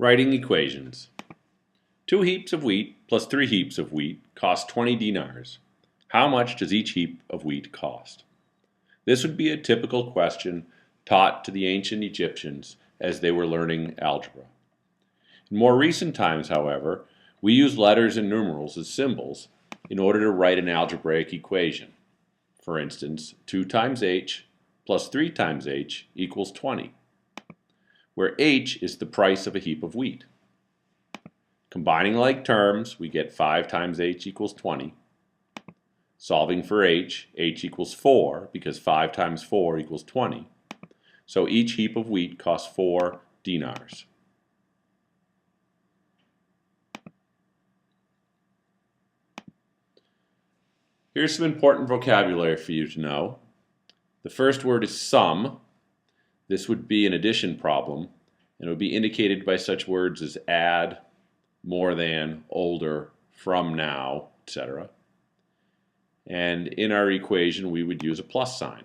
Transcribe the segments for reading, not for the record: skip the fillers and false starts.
Writing equations. 2 heaps of wheat plus 3 heaps of wheat cost 20 dinars. How much does each heap of wheat cost? This would be a typical question taught to the ancient Egyptians as they were learning algebra. In more recent times, however, we use letters and numerals as symbols in order to write an algebraic equation. For instance, 2 times h plus 3 times h equals 20, where h is the price of a heap of wheat. Combining like terms, we get 5 times h equals 20. Solving for h equals 4 because 5 times 4 equals 20. So each heap of wheat costs 4 dinars. Here's some important vocabulary for you to know. The first word is sum. This would be an addition problem, and it would be indicated by such words as add, more than, older, from now, etc. And in our equation, we would use a plus sign.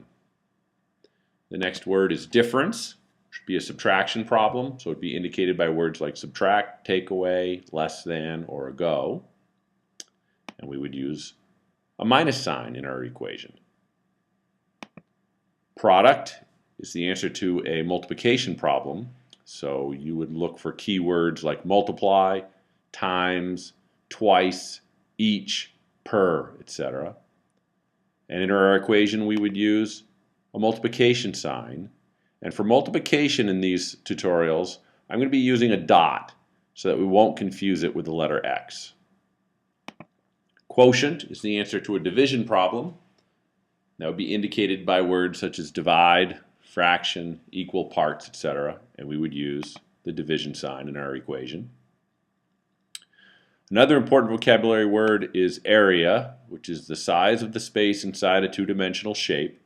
The next word is difference, which would be a subtraction problem, so it would be indicated by words like subtract, take away, less than, or ago. And we would use a minus sign in our equation. Product is the answer to a multiplication problem, so you would look for keywords like multiply, times, twice, each, per, etc. And in our equation we would use a multiplication sign. And for multiplication in these tutorials, I'm going to be using a dot so that we won't confuse it with the letter X. Quotient is the answer to a division problem. That would be indicated by words such as divide, fraction, equal parts, etc. And we would use the division sign in our equation. Another important vocabulary word is area, which is the size of the space inside a two-dimensional shape.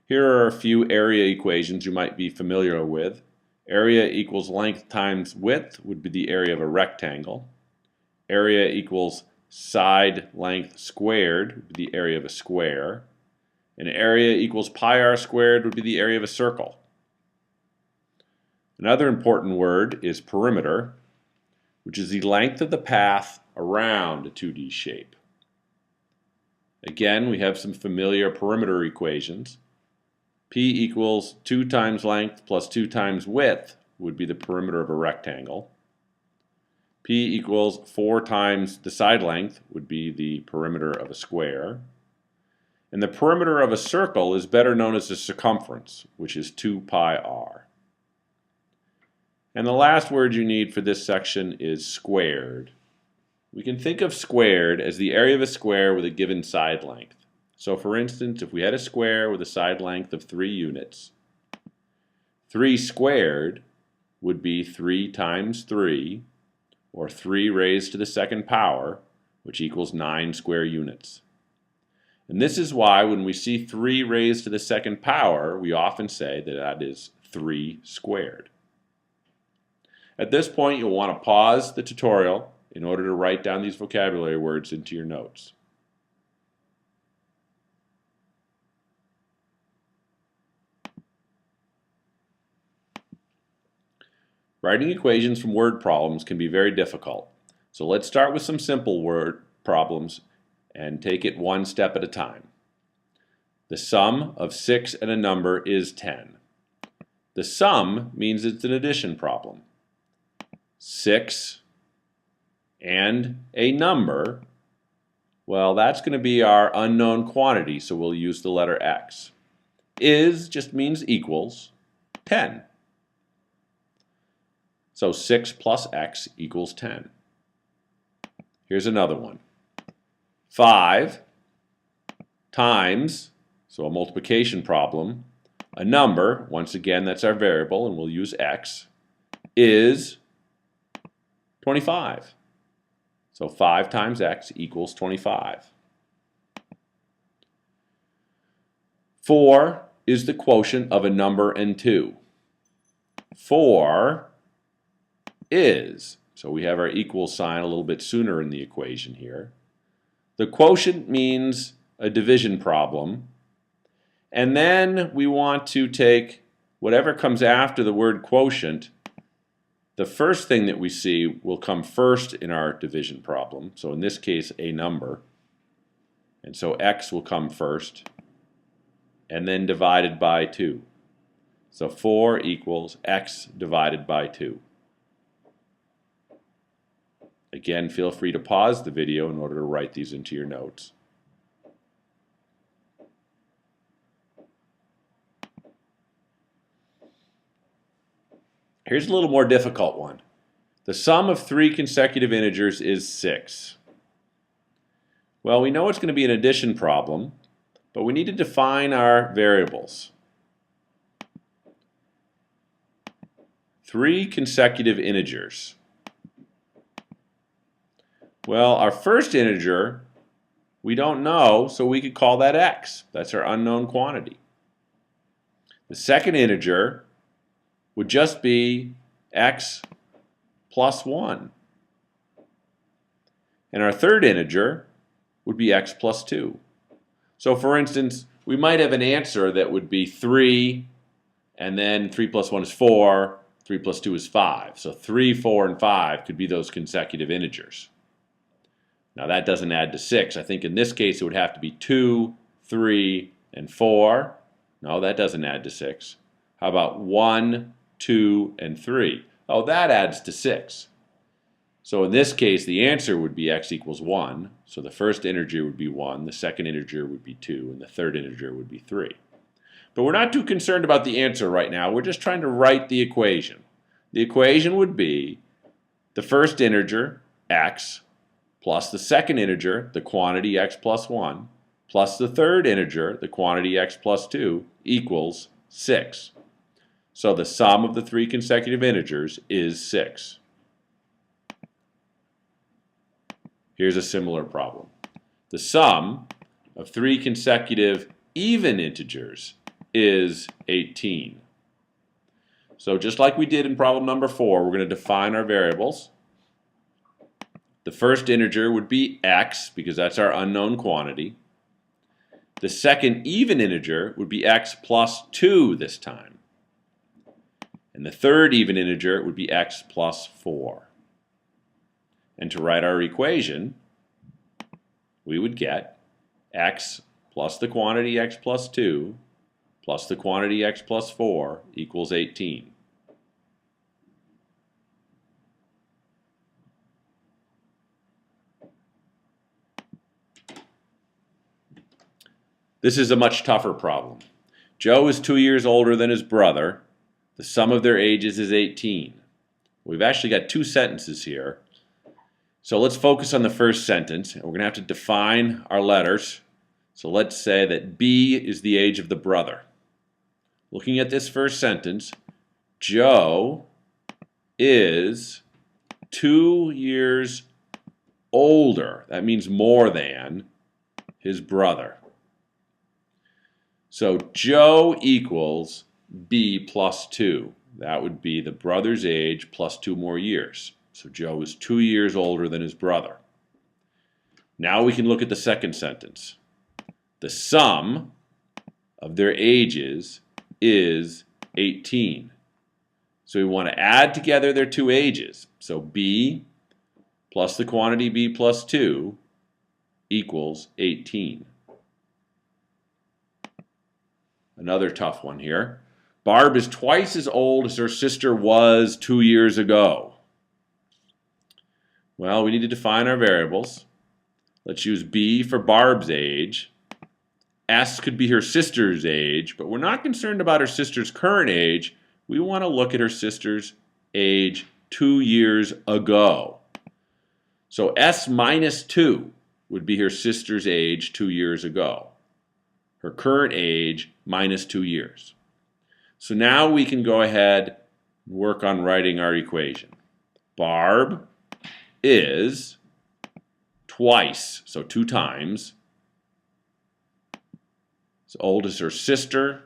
Here are a few area equations you might be familiar with. Area equals length times width would be the area of a rectangle. Area equals side length squared would be the area of a square. And area equals pi r squared would be the area of a circle. Another important word is perimeter, which is the length of the path around a 2D shape. Again, we have some familiar perimeter equations. P equals 2 times length plus 2 times width would be the perimeter of a rectangle. P equals 4 times the side length would be the perimeter of a square. And the perimeter of a circle is better known as the circumference, which is 2 pi r. And the last word you need for this section is squared. We can think of squared as the area of a square with a given side length. So for instance, if we had a square with a side length of 3 units, 3 squared would be 3 times 3, or 3 raised to the second power, which equals 9 square units. And this is why when we see 3 raised to the second power, we often say that that is 3 squared. At this point, you'll want to pause the tutorial in order to write down these vocabulary words into your notes. Writing equations from word problems can be very difficult. So let's start with some simple word problems and take it one step at a time. The sum of 6 and a number is 10. The sum means it's an addition problem. 6 and a number, well, that's going to be our unknown quantity, so we'll use the letter x. Is just means equals 10. So 6 plus x equals 10. Here's another one. 5 times, so a multiplication problem, a number, once again that's our variable and we'll use x, is 25. So 5 times x equals 25. 4 is the quotient of a number and 2. 4 is, so we have our equal sign a little bit sooner in the equation here. The quotient means a division problem. And then we want to take whatever comes after the word quotient the first thing that we see will come first in our division problem. So in this case, a number. And so x will come first, and then divided by 2. So 4 equals x divided by 2. Again, feel free to pause the video in order to write these into your notes. Here's a little more difficult one. The sum of 3 consecutive integers is 6. Well, we know it's going to be an addition problem, but we need to define our variables. 3 consecutive integers. Well, our first integer we don't know, so we could call that x. That's our unknown quantity. The second integer would just be x plus 1. And our third integer would be x plus 2. So for instance, we might have an answer that would be 3, and then 3 plus 1 is 4, 3 plus 2 is 5. So 3, 4, and 5 could be those consecutive integers. Now that doesn't add to 6. I think in this case it would have to be 2, 3, and 4. No, that doesn't add to 6. How about 1, 2, and 3? Oh, that adds to 6. So in this case, the answer would be x equals 1. So the first integer would be 1, the second integer would be 2, and the third integer would be 3. But we're not too concerned about the answer right now. We're just trying to write the equation. The equation would be the first integer, x, plus the second integer, the quantity x plus 1, plus the third integer, the quantity x plus 2, equals 6. So the sum of the 3 consecutive integers is 6. Here's a similar problem. The sum of 3 consecutive even integers is 18. So just like we did in problem number 4, we're going to define our variables. The first integer would be x, because that's our unknown quantity. The second even integer would be x plus 2 this time. And the third even integer would be x plus 4. And to write our equation, we would get x plus the quantity x plus 2 plus the quantity x plus 4 equals 18. This is a much tougher problem. Joe is 2 years older than his brother. The sum of their ages is 18. We've actually got 2 sentences here. So let's focus on the first sentence. We're going to have to define our letters. So let's say that B is the age of the brother. Looking at this first sentence, Joe is 2 years older. That means more than his brother. So Joe equals B plus 2. That would be the brother's age plus 2 more years. So Joe is 2 years older than his brother. Now we can look at the second sentence. The sum of their ages is 18. So we want to add together their 2 ages. So B plus the quantity B plus 2 equals 18. Another tough one here. Barb is twice as old as her sister was 2 years ago. Well, we need to define our variables. Let's use B for Barb's age. S could be her sister's age, but we're not concerned about her sister's current age. We want to look at her sister's age 2 years ago. So S minus 2 would be her sister's age 2 years ago. Her current age minus 2 years. So now we can go ahead and work on writing our equation. Barb is twice, so 2 times, as old as her sister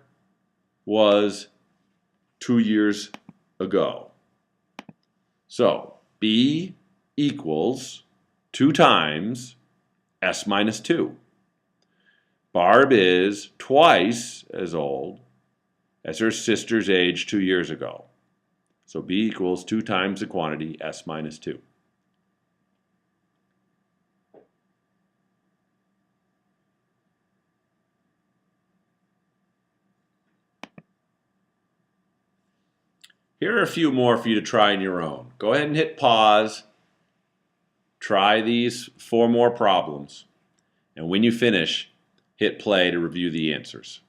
was 2 years ago. So B equals 2 times S minus 2. Barb is twice as old as her sister's age 2 years ago. So B equals 2 times the quantity S minus 2. Here are a few more for you to try on your own. Go ahead and hit pause. Try these 4 more problems. And when you finish, hit play to review the answers.